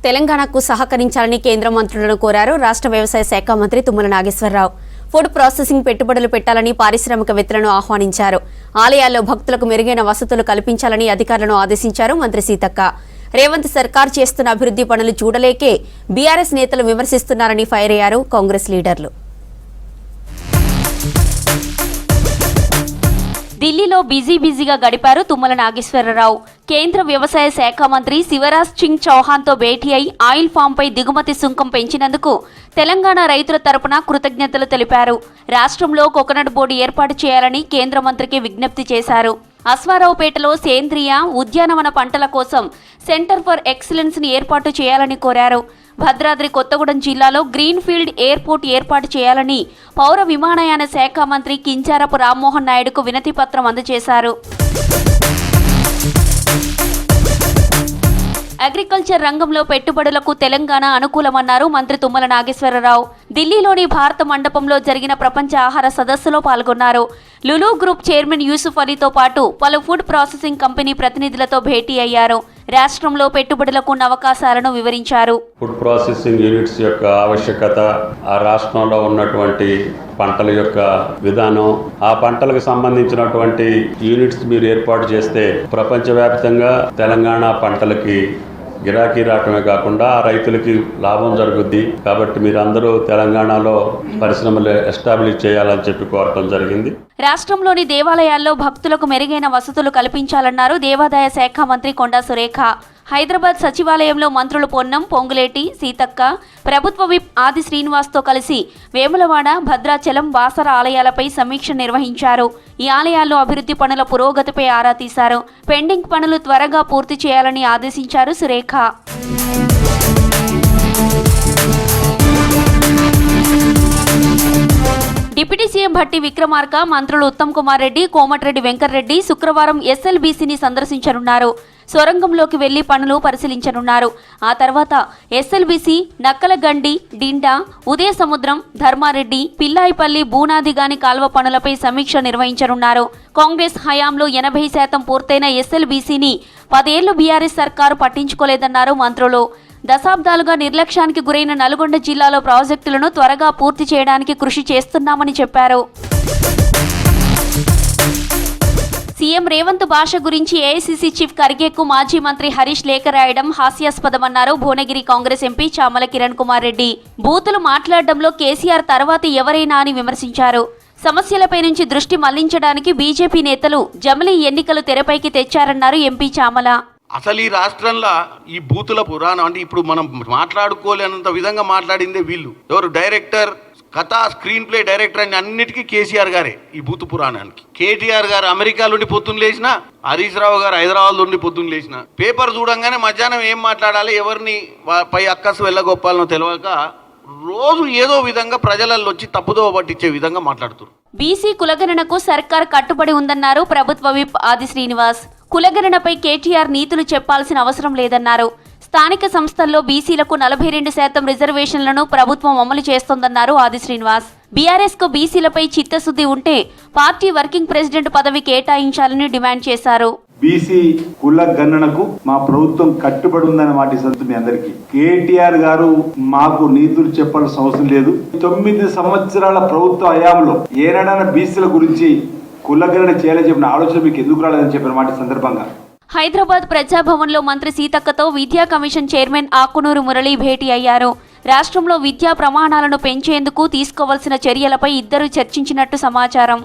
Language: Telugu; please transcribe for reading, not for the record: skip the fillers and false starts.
తెలంగాణకు సహకరించాలని కేంద్ర మంత్రులను కోరారు రాష్ట్ర వ్యవసాయ శాఖ మంత్రి తుమ్మల నాగేశ్వరరావు. ఫుడ్ ప్రాసెసింగ్ పెట్టుబడులు పెట్టాలని పారిశ్రామికవేత్తలను ఆహ్వానించారు. ఆలయాల్లో భక్తులకు మెరుగైన వసతులు కల్పించాలని అధికారులను ఆదేశించారు మంత్రి సీతక్క. రేవంత్ సర్కార్ చేస్తున్న అభివృద్ధి పనులు చూడలేకే బీఆర్ఎస్ నేతలు విమర్శిస్తున్నారని ఫైర్ అయ్యారు కాంగ్రెస్ లీడర్లు. ఢిల్లీలో బిజీగా గడిపారు తుమ్మల నాగేశ్వరరావు. కేంద్ర వ్యవసాయ శాఖ మంత్రి శివరాజ్ సింగ్ చౌహాన్తో భేటీ అయి ఆయిల్ ఫామ్పై దిగుమతి సుంకం పెంచినందుకు తెలంగాణ రైతుల తరపున కృతజ్ఞతలు తెలిపారు. రాష్ట్రంలో కోకోనట్ బోర్డు ఏర్పాటు చేయాలని కేంద్ర మంత్రికి విజ్ఞప్తి చేశారు. అశ్వారావుపేటలో సేంద్రియ ఉద్యానవన పంటల కోసం సెంటర్ ఫర్ ఎక్సలెన్స్ ని ఏర్పాటు చేయాలని కోరారు. భద్రాద్రి కొత్తగూడెం జిల్లాలో గ్రీన్ ఫీల్డ్ ఎయిర్పోర్ట్ ఏర్పాటు చేయాలని పౌర విమానయాన శాఖ మంత్రి కించారపు రామ్మోహన్ నాయుడుకు వినతి పత్రం అందజేశారు. అగ్రికల్చర్ రంగంలో పెట్టుబడులకు తెలంగాణ అనుకూలమన్నారు మంత్రి తుమ్మల నాగేశ్వరరావు. ఢిల్లీలోని భారత మండపంలో జరిగిన ప్రపంచ ఆహార సదస్సులో పాల్గొన్నారు. లులు గ్రూప్ చైర్మన్ యూసుఫ్ అలీతో పాటు పలు ఫుడ్ ప్రాసెసింగ్ కంపెనీ ప్రతినిధులతో భేటీ అయ్యారు. రాష్ట్రంలో పెట్టుబడులకు ఉన్న అవకాశాలను వివరించారు. ఫుడ్ ప్రాసెసింగ్ యూనిట్స్ యొక్క ఆవశ్యకత, ఆ రాష్ట్రంలో ఉన్నటువంటి పంటల యొక్క విధానం, ఆ పంటలకు సంబంధించినటువంటి యూనిట్స్ మీరు ఏర్పాటు చేస్తే ప్రపంచవ్యాప్తంగా తెలంగాణ పంటలకి గిరాకీ రావటమే కాకుండా ఆ రైతులకి లాభం జరుగుద్ది. కాబట్టి మీరందరూ తెలంగాణలో పరిశ్రమలు ఎస్టాబ్లిష్ చేయాలని చెప్పి కోరటం జరిగింది. రాష్ట్రంలోని దేవాలయాల్లో భక్తులకు మెరుగైన వసతులు కల్పించాలన్నారు దేవాదాయ శాఖ మంత్రి కొండా సురేఖ. హైదరాబాద్ సచివాలయంలో మంత్రులు పొన్నం, పొంగులేటి, సీతక్క, ప్రభుత్వ విప్ ఆది శ్రీనివాస్తో కలిసి వేములవాడ, భద్రాచలం, బాసర ఆలయాలపై సమీక్ష నిర్వహించారు. ఈ ఆలయాల్లో అభివృద్ధి పనుల పురోగతిపై ఆరా తీశారు. పెండింగ్ పనులు త్వరగా పూర్తి చేయాలని ఆదేశించారు సురేఖ. డిప్యూటీ సీఎం భట్టి విక్రమార్క, మంత్రులు ఉత్తమ్ కుమార్ రెడ్డి, కోమటిరెడ్డి వెంకటరెడ్డి శుక్రవారం ఎస్ఎల్బీసీని సందర్శించనున్నారు. సొరంగంలోకి వెళ్లి పనులు పరిశీలించనున్నారు. ఆ తర్వాత ఎస్ఎల్బీసీ, నక్కలగండి, డిండా, ఉదయ సముద్రం, ధర్మారెడ్డి, పిల్లాయిపల్లి, బూనాదిగాని కాల్వ పనులపై సమీక్ష నిర్వహించనున్నారు. కాంగ్రెస్ హయాంలో 80% పూర్తయిన ఎస్ఎల్బీసీని 10 ఏళ్లు బీఆర్ఎస్ సర్కారు పట్టించుకోలేదన్నారు మంత్రులు. దశాబ్దాలుగా నిర్లక్ష్యానికి గురైన నల్గొండ జిల్లాలో ప్రాజెక్టులను త్వరగా పూర్తి చేయడానికి కృషి చేస్తున్నామని చెప్పారు. సీఎం రేవంత్ భాష గురించి ఏఐసీసీ చీఫ్ ఖర్గేకు మాజీ మంత్రి హరీష్ లేఖ రాయడం హాస్యాస్పదమన్నారు భువనగిరి కాంగ్రెస్ ఎంపీ చామల కిరణ్ కుమార్ రెడ్డి. బూతులు మాట్లాడడంలో కేసీఆర్ తర్వాత ఎవరైనా అని విమర్శించారు. సమస్యలపై నుంచి దృష్టి మళ్లించడానికి బీజేపీ నేతలు జమిలీ ఎన్నికలు తెరపైకి తెచ్చారన్నారు ఎంపీ చామల. అసలు ఈ రాష్ట్రంలో ఈ బూతుల పురాణం అంటే ఇప్పుడు మనం మాట్లాడుకోలేనంత విధంగా మాట్లాడిందే వీళ్ళు. ఎవరు డైరెక్టర్, కథ, స్క్రీన్ ప్లే డైరెక్టర్ అని అన్నిటికీ కేసీఆర్ గారే ఈ బూతు పురాణానికి. కేటీఆర్ గారు అమెరికాలో ఉండి పొద్దున్న లేచినా, హరీష్ రావు గారు హైదరాబాద్లో ఉండి పొద్దున్న లేచిన పేపర్ చూడంగానే మధ్యాహ్నం ఏం మాట్లాడాలి, ఎవరిని పై అక్కసు వెళ్ళగొప్పాలనో తెలియక రోజు ఏదో విధంగా ప్రజలలో వచ్చి తప్పుదోవ పట్టించే విధంగా మాట్లాడుతున్నారు. బీసీ కులగణనకు సర్కార్ కట్టుబడి ఉందన్నారు ప్రభుత్వ విప్ ఆది శ్రీనివాస్. కులగణనపై కేటీఆర్ నీతులు చెప్పాల్సిన అవసరం లేదన్నారు. స్థానిక సంస్థల్లో బీసీలకు 42% రిజర్వేషన్లను ప్రభుత్వం అమలు చేస్తోందన్నారు ఆది శ్రీనివాస్. బీఆర్ఎస్ కు బీసీలపై చిత్తశుద్ధి ఉంటే పార్టీ వర్కింగ్ ప్రెసిడెంట్ పదవి కేటాయించాలని డిమాండ్ చేశారు. బీసీ కుల గణనకు మా ప్రభుత్వం కట్టుబడి ఉందన్న మాట సంతు మీ అందరికీ. కేటీఆర్ గారు మాకు నీతులు చెప్పాల్సిన అవసరం లేదు. 9 సంవత్సరాల ప్రభుత్వ హయాంలో ఏనాడైనా బీసీల గురించి కులగణన చేయాలని చెప్పిన ఆలోచన మీకు ఎందుకు రాలేదని చెప్పిన మాట సందర్భంగా హైదరాబాద్ ప్రజాభవన్లో మంత్రి సీతక్కతో విద్యా కమిషన్ చైర్మన్ ఆకునూరు మురళి భేటీ అయ్యారు. రాష్ట్రంలో విద్యా ప్రమాణాలను పెంచేందుకు తీసుకోవాల్సిన చర్యలపై ఇద్దరు చర్చించినట్టు సమాచారం.